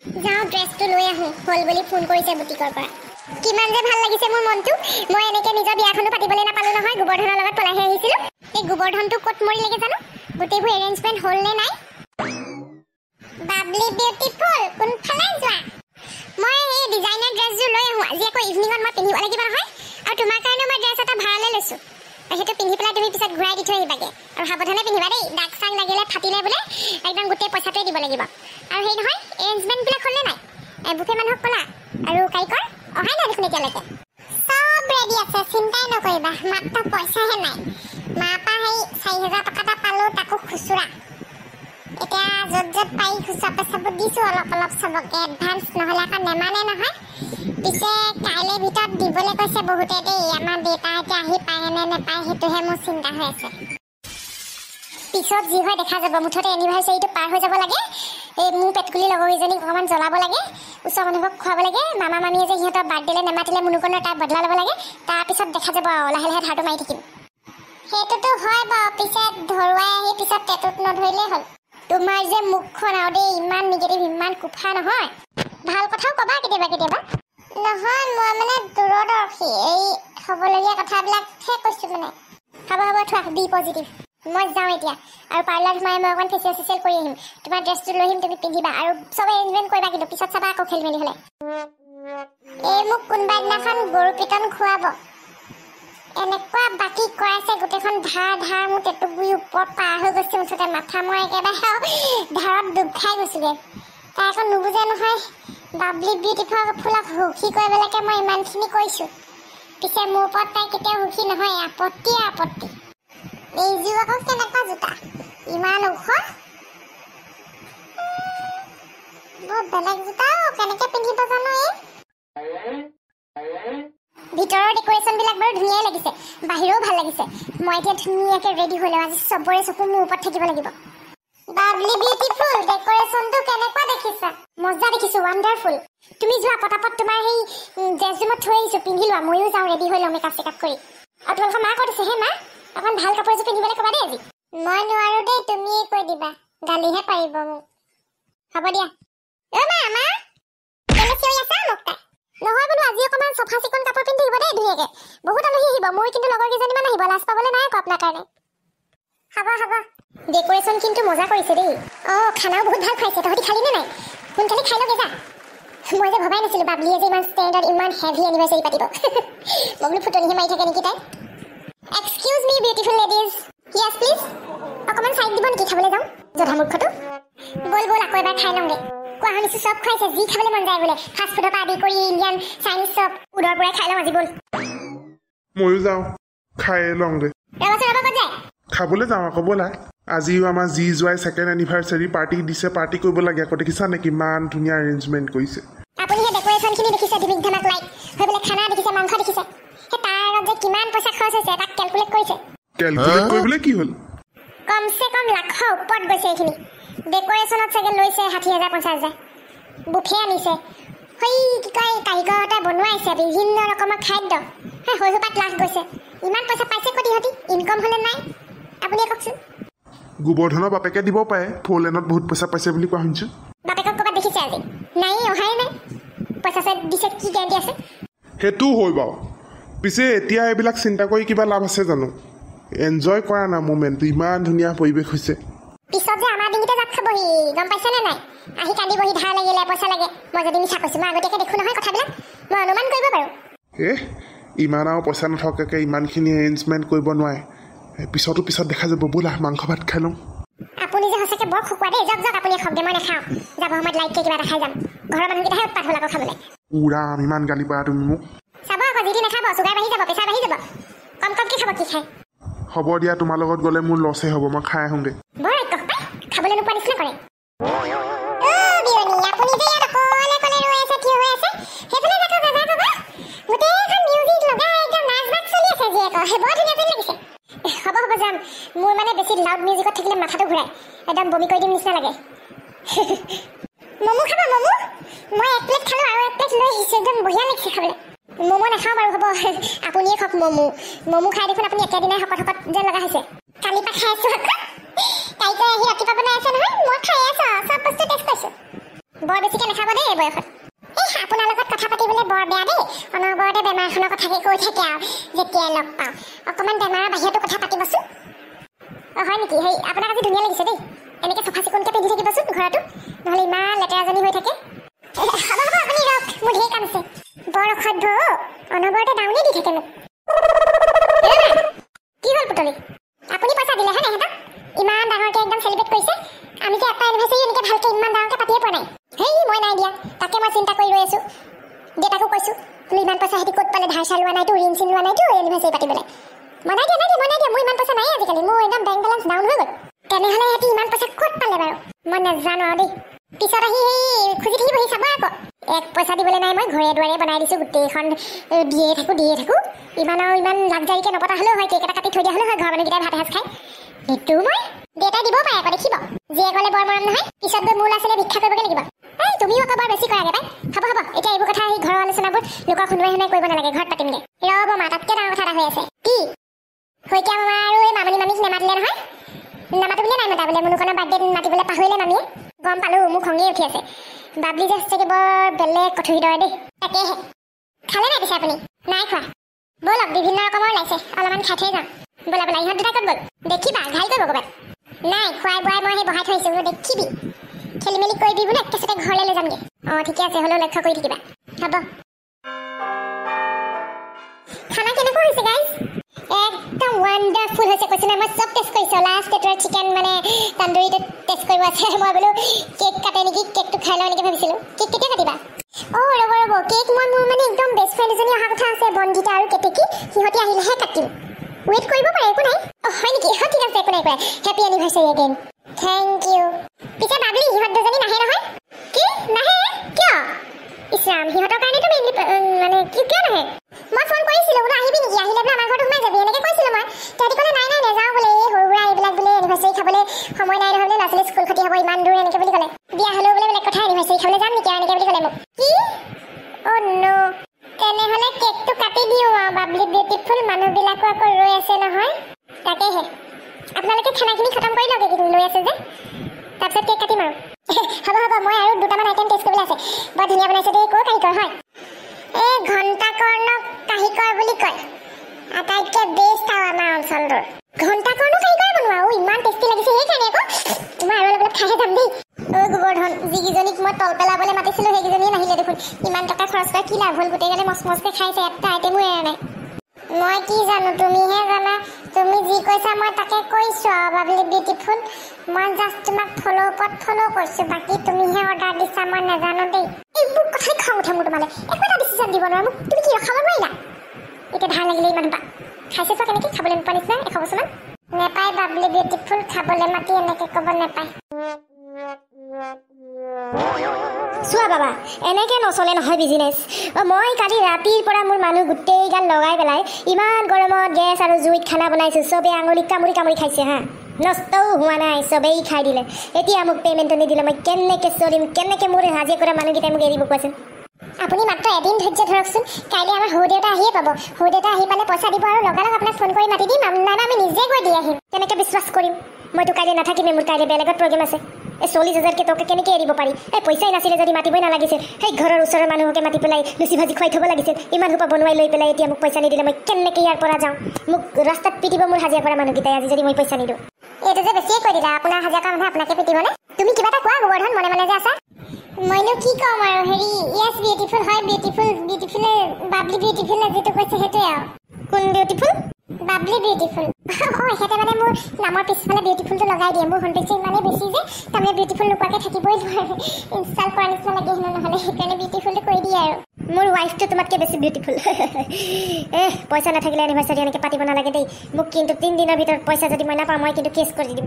যাও ড্ৰেছটো লৈ আহো হল বুলি ফোন কৰিছে বুটিকৰ পৰা কিমান যে ভাল লাগিছে মোৰ মনটো মই এনেকে নিজৰ বিয়াখনো পাতিবলৈ নাপালো নহয় গোবৰ্ধনৰ লগত পলাইহে আহিছিলো এই গোবৰ্ধনটো ক'ত মৰিলেগে জানো গোটেইবোৰ এৰেঞ্জমেণ্ট হ'ল নে নাই বাবলি বিউটিফুল কোনফালে যোৱা মই এই ডিজাইনাৰ ড্ৰেছযোৰ লৈ আহো আজি আকৌ ইভিনিঙত মই পিন্ধিব লাগিব নহয় আৰু তোমাৰ কাৰণে মই ড্ৰেছ এটা ভাড়ালৈ লৈছো সেইটো পিন্ধি পেলাই তুমি পিছত ঘূৰাই দি থৈ আহিবাগে আৰু সাৱধানে পিন্ধিবা দেই দাগ চাগ লাগিলে ফাটিলে বোলে একদম গোটেই পইচাটোৱে দিব লাগিব আৰু সেই নহয় এৰেঞ্জমেণ্টবিলাক হ'লনে নাই বুকে মানুহক ক'লা আৰু কাৰিকৰ অহাই নাই দেখোন এতিয়ালৈকে চব ৰেডি আছে চিন্তাই নকৰিবা মাত্ৰ পইচাহে নাই মাপা সেই 4,000 টকা এটা পালো তাকো খুচুৰা এতিয়া য'ত পাই খুচুৰা পইচাবোৰ দিছোঁ অলপ চবকে এডভান্স নহ'লে আকৌ নেমানে নহয় পিছে কাইলৈ ভিতৰত দিবলৈ কৈছে বহুতে দেই আমাৰ দেউতা এতিয়া আহি পায় নে নেপায় সেইটোহে মোৰ চিন্তা হৈ আছে পিছত যি হয় দেখা যাব মুঠতে এনিভাৰ্চাৰীটো পাৰ হৈ যাব লাগে এই মোৰ পেটকুলি লগৰকেইজনীক অকণমান জ্বলাব লাগে ওচৰ মানুহক খুৱাব লাগে মামা মামীয়ে যে সিহঁতৰ বাৰ্থডেলৈ নেমাতিলে মুনুকনৰ তাৰ বদলা ল'ব লাগে তাৰপিছত দেখা যাব লাহে লাহে ধাৰটো মাৰি থাকিম সেইটোতো হয় বাৰু পিছে ধৰুৱাই আহি পিছত টেটুত নধৰিলেই হ'ল তোমাৰ যে মুখখন আৰু দেই ইমান নিগেটিভ ইমান কুফা নহয় ভাল কথাও ক'বা কেতিয়াবা নহয় মই মানে দূৰদৰ্শী এই হ'বলগীয়া কথাবিলাকহে কৈছোঁ মানে হ'ব থোৱা বি পজিটিভ মই যাওঁ এতিয়া আৰু পাৰ্লাৰত মই অকণ ফেচিয়েল কৰি আহিম তোমাৰ ড্ৰেছটো লৈ আহিম তুমি পিন্ধিবা আৰু চব এৰেঞ্জমেণ্ট কৰিবা কিন্তু পিছত চাবা আকৌ খেলি মেলি হ'লে এই মোক কোনোবা দিনাখন গৰু পিটন খুৱাব এনেকুৱা বাকী কৰাইছে গোটেইখন ধাৰ মোৰ টেটুগুৰি ওপৰত পাৰ হৈ গৈছে মুঠতে মাথা মই একেবাৰে ধাৰত ডুব খাই গৈছোগৈ তাই আকৌ নুবুজে নহয় বাবলি বিউটিফুলক সুখী কৰিবলৈকে মই ইমানখিনি কৰিছোঁ পিছে মোৰ ওপৰত তাই কেতিয়াও সুখী নহয় আপত্তি এইযোৰ আকৌ কেনেকুৱা জোতা ইমান ওখ বৰ বেলেগ জোতা কেনেকৈ পিন্ধিব জানো ভিতৰৰ ডেকৰেশ্যনবিলাক বাৰু ধুনীয়াই লাগিছে বাহিৰেও ভাল লাগিছে মই এতিয়া ধুনীয়াকৈ ৰেডি হৈ লওঁ আজি চবৰে চকু মোৰ ওপৰত থাকিব লাগিব বাবলি বিউটিফুল ডেকৰেশ্যনটো কেনেকুৱা দেখিছা মজা দেখিছোঁ ৱাণ্ডাৰফুল তুমি যোৱা পটাপট তোমাৰ সেই ড্ৰেছ ৰুমত থৈ আহিছোঁ পিন্ধি লোৱা ময়ো যাওঁ ৰেডি হৈ লওঁ মেকআপ চেকআপ কৰি আৰু তোমালোকৰ মা ক'ত আছে হে মা অকণ ভাল কাপোৰ এযোৰ পিন্ধিবলৈ ক'বা দেই আজি মই নোৱাৰোঁ দেই তুমিয়ে কৈ দিবা গালিহে পাৰিব মোক হ'ব দিয়া মা কেলে চিঞৰি আছা মোক তাই নহয় বোলো আজি অকণমান চফা চিকুণ কাপোৰ পিন্ধি থাকিব দেই ধুনীয়াকৈ বহুত আলহী আহিব মোৰ কিন্তু লগৰ কেইজনীমান আহিব লাজ পাবলৈ নাই আকৌ আপোনাৰ কাৰণে হ'ব ডেকৰেশ্যন কিন্তু মজা কৰিছে দেই খানাও বহুত ভাল খুৱাইছে তহঁতি খালি নে নাই সোনকালে খাই লগে যা মই যে ভবাই নাছিলোঁ বাবলিয়ে যে ইমান ষ্টেণ্ডাৰ্ড ইমান হেভি এনিভাৰ্চাৰী পাতিব মই বোলো ফুটনিহে মাৰি থাকে নেকি তাই excuse me beautiful ladies Yes please অকণমান চাইড দিব নেকি খাবলৈ যাওঁ জধামূৰ্খটো ব'ল আকৌ এবাৰ খাই লওঁগৈ কোৱা শুনিছোঁ চব খুৱাইছে যি খাবলৈ মন যায় বোলে ফাষ্ট ফুডৰ পৰা আদি কৰি ইণ্ডিয়ান চাইনিজ চব উদৰ পৰাই খাই লওঁ আজি ব'ল ময়ো যাওঁ খাই লওঁগৈ ৰ'বাচোন ক'ত যায় খাবলৈ যাওঁ আকৌ ব'লা আজিও আমাৰ যি যোৱাই ছেকেণ্ড এনিভাৰ্চাৰী পাৰ্টি দিছে পাৰ্টি কৰিব লাগে আকৌ দেখিছা নে কিমান ধুনীয়া এৰেঞ্জমেণ্ট কৰিছে আপুনি সেই ডেকৰেশ্যনখিনি দেখিছে ধিমিক ধামাক লাইট হৈ পেলাই খানা দেখিছে মাংস দেখিছে সেই তাৰ আগত যে কিমান পইচা খৰচ হৈছে তাক কেলকুলেট কৰিছে কেলকুলেট কৰিবলৈ কি হ'ল কমচে কম লাখৰ ওপৰত গৈছে এইখিনি ডেকৰেশ্যনত চাগে লৈছে 60,000-50,000 বুফে আনিছে সেই কি কয় কাৰিকৰহঁতে বনোৱাইছে বিভিন্ন ৰকমৰ খাদ্য সেই শৈশৱত লাখ গৈছে ইমান পইচা পাইছে ক'ত ইহঁতি ইনকম হ'লে নাই আপুনি কওকচোন গোবৰ্ধনৰ বাপেকে দিব পাৰে ফ'ৰ লেনত বহুত পইচা পাইছে বুলি কোৱা শুনিছোঁ বাপেকক ক'ৰবাত দেখিছে আজি নাই অহাই নাই পইচা চাই দিছে কি গেৰেণ্টি আছে সেইটোও হয় বাৰু পিছে এতিয়া এইবিলাক চিন্তা কৰি কিবা লাভ আছে জানো এনজয় কৰা না মুমেণ্টটো ইমান ধুনীয়া পৰিৱেশ হৈছে পিছত যে আমাৰ ডিঙিতে জাপ খাবহি গম পাইছেনে নাই আহি কান্দিবহি ধাৰ লাগিলে পইচা লাগে মই যদি মিছা কৈছোঁ মই আগতীয়াকৈ দেখোঁ নহয় কথাবিলাক মই অনুমান কৰিব পাৰোঁ ইমান আৰু পইচা নথকাকৈ ইমানখিনি এৰেঞ্জমেণ্ট কৰিব নোৱাৰে পিছত দেখা যাব ব'লা মাংস ভাত খাই লওঁ আপুনি যে সঁচাকৈ বৰ খুকুৱা দেই যাওক আপুনি খাওক দে মই নাখাওঁ যাব সময়ত লাইটকৈ কিবা এটা খাই যাম ঘৰৰ মানুহকেইটাহে উৎপাত হ'ল আকৌ খাবলৈ উৰাম ইমান গালি পাৰা তুমি মোক চাব আকৌ যিটি নাখাব চুগাৰ বাঢ়ি যাব প্ৰেছাৰ বাঢ়ি যাব কমকৈ খাব কি খাই হ'ব দিয়া তোমাৰ লগত গ'লে মোৰ লছে হ'ব মই খাই আহোঁগৈ বৰ ৰাক্ষস পাই খাবলৈ নোপোৱা নিচিনা কৰে আপুনি যে ইয়াত অকলে ৰৈ আছে থিয় হৈ আছে সেইফালে গোটেইখন মিউজিক লগাই একদম নাচ বাগ চলি আছে জীয়েকৰ বৰ ধুনীয়া যেন লাগিছে হ'ব যাম মোৰ মানে বেছি লাউড মিউজিকত থাকিলে মাথাটো ঘূৰাই একদম বমি কৰি দিম নিচিনা লাগে মমো খাব মমো মই এক প্লেট খালোঁ আৰু এক প্লেট লৈ আহিছোঁ একদম বঢ়িয়া লাগিছে খাবলৈ মমো নাখাওঁ বাৰু হ'ব আপুনিয়ে খাওক মমো খাই দেখোন আপুনি একেদিনাই শকত যেন লগা হৈছে কালিৰ পৰা খাই আছোঁ আকৌ কাইকৈ আহি ৰাতিপুৱা বনাই আছে নহয় মই খাই আছোঁ চব বস্তু টেষ্ট কৰিছোঁ বৰ বেছিকৈ নাখাব দেই এই বয়সত এই আপোনাৰ লগত কথা পাতিবলৈ বৰ বেয়া দেই অনবৰতে বেমাৰখনৰ কথাকে কৈ থাকে আৰু যেতিয়াই লগ পাওঁ অকণমান বেমাৰৰ বাহিৰতো কথা পাতিবচোন হয় নেকি সেই আপোনাক আজি ধুনীয়া লাগিছে দেই এনেকৈ চাফা চিকুণকৈ পিন্ধি থাকিবচোন ঘৰতো নহ'লে ইমান লেতেৰাজনী হৈ থাকে হ'ব আপুনি ৰওক মোৰ ঢেৰ কাম আছে বৰ অসভ্য অনবৰতে ডাউনে দি থাকে মোক কি হ'ল পুতলি আপুনি পইচা দিলে হয় নাই সিহঁতক ইমান ডাঙৰকৈ একদম চেলিব্ৰেট কৰিছে আমি যে এটা এনিভাৰ্চাৰী এনেকৈ ভালকৈ ইমান ডাঙৰকৈ পাতিয়ে পোৱা নাই হেই মই নাই দিয়া তাকে মই চিন্তা কৰি লৈ আছোঁ দেউতাকো কৈছোঁ তুমি ইমান পইচা সিহঁতি ক'ত পালে ধাৰ চাৰ লোৱা নাইতো ঋণ চিন লোৱা নাইতো এনিভাৰ্চাৰী পাতিবলৈ মই নাই দিয়া মোৰ ইমান পইচা নাই আজিকালি মোৰ একদম বেংক বেলেঞ্চ ডাউন হৈ গ'ল তেনেহ'লে সিহঁতি ইমান পইচা ক'ত পালে বাৰু মই নাজানো আৰু দেই পিছত আহি সেই খুজি থাকিবহি চাব আকৌ এক পইচা দিবলৈ নাই মই ঘৰে দুৱাৰে বনাই দিছোঁ গোটেইখন দিয়ে থাকোঁ ইমান লাগজাৰীকৈ নপতা হ'লেও হয় কেক এটা কাটি থৈ দিয়া হ'লেও হয় ঘৰৰ মানুহকেইটাই ভাত এসাঁজ খায় সেইটো মই দেউতাই দিব পাৰে আকৌ দেখিব যিয়ে ক'লে বৰ মৰম নহয় পিছত গৈ মোৰ ল'ৰা ছোৱালীয়ে ভিক্ষা কৰিবগৈ লাগিব এই তুমিও আকৌ বৰ বেছি কৰাগে পাই হ'ব এতিয়া এইবোৰ কথা সেই ঘৰৰ আলোচনাবোৰ লোকৰ শুনোৱাই কৰিব নালাগে ঘৰত পাতিমগৈ ৰ'ব মা তাতকৈ ডাঙৰ কথা এটা হৈ আছে কি শইকীয়া মামা আৰু এই মামনি মামীক নেমাতিলে নহয় নামাতো বুলিয়ে নাই মাতা বোলে মুনুখনৰ বাৰ্থডে মাতিবলৈ পাহৰিলে মামীয়ে গম পালোঁ মোক খঙেই উঠি আছে বাবলি যে চাগে বৰ বেলেগ কথৰি দৰে দেই তাকেহে খালে নাই পিছে আপুনি নাই খোৱা ব'লক বিভিন্ন ৰকমৰ ওলাইছে অলপমান খাই থৈ যাওঁ ব'লা ইহঁত দুটা ক'ত গ'ল দেখিবা ঘাই কৰিব ক'ৰবাত নাই খুৱাই বোৱাই মই সেই বহাই থৈছোঁ দেখিবি খেলি মেলি কৰিবি বোলে একেচতে ঘৰলৈ লৈ যামগৈ অঁ ঠিকে আছে হ'লেও লক্ষ্য কৰি থাকিবা হ'ব খানা কেনেকুৱা হৈছে গাইজ একদম ৱাণ্ডাৰফুল হৈছে কৈছোঁ নাই মই চব টেষ্ট কৰিছোঁ লাষ্ট এটোৰ চিকেন মানে তান্দুৰীটো টেষ্ট কৰিব আছে মই বোলো কেক কাটে নেকি কেকটো খাই লওঁ এনেকৈ ভাবিছিলোঁ কেক কেতিয়া কাটিবা অঁ ৰ'ব কেক মই মোৰ মানে একদম বেষ্ট ফ্ৰেণ্ড এজনী অহা কথা আছে বনজিতা আৰু কেতেকী সিহঁতি আহিলেহে কাটিম ৱেইট কৰিব পাৰে একো নাই অঁ হয় নেকি অঁ ঠিক আছে একো নাই happy anniversary again thank you পিছে বাবলি সিহঁত দুজনী নাহে নহয় কি নাহে কিয় ইছৰাম সিহঁতৰ কাৰণেতো মেইনলি মানে কিয় নাহে মই ফোন কৰিছিলোঁ বোলো আহিবি নেকি আহিলে বোলে আমাৰ ঘৰত সোমাই যাবি এনেকৈ কৈছিলোঁ মই তাহাঁতি ক'লে নাই নাযাওঁ বোলে এই সৰু সুৰা এইবিলাক বোলে এনিভাৰ্চাৰী খাবলৈ সময় নাই নহয় বোলে ল'ৰা ছোৱালী স্কুল ক্ষতি হ'ব ইমান দূৰ এনেকৈ বুলি ক'লে বিয়া হ'লেও বোলে বেলেগ কথা এনিভাৰ্চাৰী খাবলৈ যাম নেকি এনেকৈ বুলি ক'লে মোক কি অ' ন' তেনেহ'লে কেকটো কাটি দিওঁ আৰু বাবলি বিউটিফুল মানুহবিলাকো আকৌ ৰৈ আছে নহয় তাকেহে আপোনালোকে খানাখিনি খতম কৰি লওক এইকেইদিন লৈ আছে যে তাৰপিছত কেক কাটিম আৰু হ'ব মই আৰু দুটামান আইটেম টেষ্ট কৰিবলৈ আছে বৰ ধুনীয়া বনাইছে দেই ক'ৰ কাৰিকৰ হয় এই ঘণ্টাকৰ্ণক কাৰিকৰ বুলি কয় আটাইতকৈ বেষ্ট আৰু আমাৰ অঞ্চলটোৰ ঘণ্টাকৰ্ণক কাৰিকৰে বনোৱা ইমান টেষ্টি লাগিছে সেইকাৰণে আকৌ মই আৰু অলপ খাইহে যাম দেই অ' গোবৰ্ধন যিকেইজনীক মই তল পেলাবলৈ মাতিছিলোঁ সেইকেইজনীয়ে নাহিলে দেখোন ইমান টকা খৰচ কৰা কি লাভ হ'ল গোটেইগালে মচমচকৈ খাইছে এটা আইটেমো এৰা নাই মই কি জানো তুমিহে জানা তুমি যি কৈছা মই তাকে কৈছোঁ আৰু বাবলি বিউটিফুল মই জাষ্ট তোমাক ফ'ল' কৰিছোঁ বাকী তুমিহে অৰ্ডাৰ দিছা মই নাজানো দেই এইবোৰ কথাই খং উঠে মোৰ তোমালৈ একো এটা ডিচিশ্যন দিব নোৱাৰা মোক তুমি কি ৰখাব নোৱাৰিলা এতিয়া ধাৰ লাগিলে ইমান পা খাইছে চোৱা কেনেকৈ খাবলৈ নোপোৱা নিচিনা 100 বছৰমান নেপায় বাবলি বিউটিফুল খাবলৈ মাতি এনেকৈ ক'ব নেপায় চোৱা বাবা এনেকৈ নচলে নহয় বিজনেছ মই কালি ৰাতিৰ পৰা মোৰ মানুহ গোটেইগাল লগাই পেলাই ইমান গৰমত গেছ আৰু জুইত খানা বনাইছোঁ চবেই আঙুলিত কামুৰি খাইছে হা নষ্টও হোৱা নাই চবেই খাই দিলে এতিয়া মোক পে'মেণ্টটো নিদিলে মই কেনেকৈ চলিম কেনেকৈ মোৰ হাজিৰা কৰা মানুহকেইটাই মোক এৰিব কোৱাচোন আপুনি মাত্ৰ এদিন ধৈৰ্য ধৰকচোন কাইলৈ আমাৰ সৰু দেউতা আহিয়ে পাব সৰু দেউতা আহি পালে পইচা দিব আৰু লগালগ আপোনাক ফোন কৰি মাতি দিম নাইবা আমি নিজে গৈ দি আহিম কেনেকৈ বিশ্বাস কৰিম মইতো কাইলৈ নাথাকিমেই মোৰ কাইলৈ বেলেগত প্ৰগ্ৰেম আছে এই 40,000কৈ টকা কেনেকৈ এৰিব পাৰি এই পইচাই নাছিলে যদি মাতিবই নালাগিছিল সেই ঘৰৰ ওচৰৰ মানুহকে মাতি পেলাই লুচি ভাজি খুৱাই থ'ব লাগিছিল ইমান সোপা বনোৱাই লৈ পেলাই এতিয়া মোক পইচা নিদিলে মই কেনেকৈ ইয়াৰ পৰা যাওঁ মোক ৰাস্তাত পিটিব মোৰ হাজিৰা কৰা মানুহকেইটাই আজি যদি মই পইচা নিদিওঁ এইটো যে বেছিয়ে কৈ দিলা আপোনাৰ হাজিৰা কৰা মানুহে আপোনাকে পিটিবনে তুমি কিবা এটা কোৱা গোবৰ্ধন মনে যে আছা মইনো কি ক'ম আৰু হেৰি য়েছ বিউটিফুল হয় বিউটিফুলে বাবলি বিউটিফুলে যিটো কৈছে সেইটোৱে আৰু কোন বিউটিফুল বাবলি বিউটিফুল অঁ সিহঁতে মানে মোৰ নামৰ পিছফালে বিউটিফুলটো লগাই দিয়ে মোৰ সৌন্দৰ্য ইমানেই বেছি যে তাৰমানে বিউটিফুল নোপোৱাকৈ থাকিবই নোৱাৰে ইনষ্টাল কৰা নিচিনা লাগে হেনো নহ'লে সেইকাৰণে বিউটিফুলটো কৰি দিয়ে আৰু মোৰ ৱাইফটো তোমাতকৈ বেছি বিউটিফুল পইচা নাথাকিলে এনিভাৰ্চাৰী এনেকৈ পাতিব নালাগে দেই মোক কিন্তু 3 দিনৰ ভিতৰত পইচা যদি মই নাপাওঁ মই কিন্তু কেছ কৰি দিম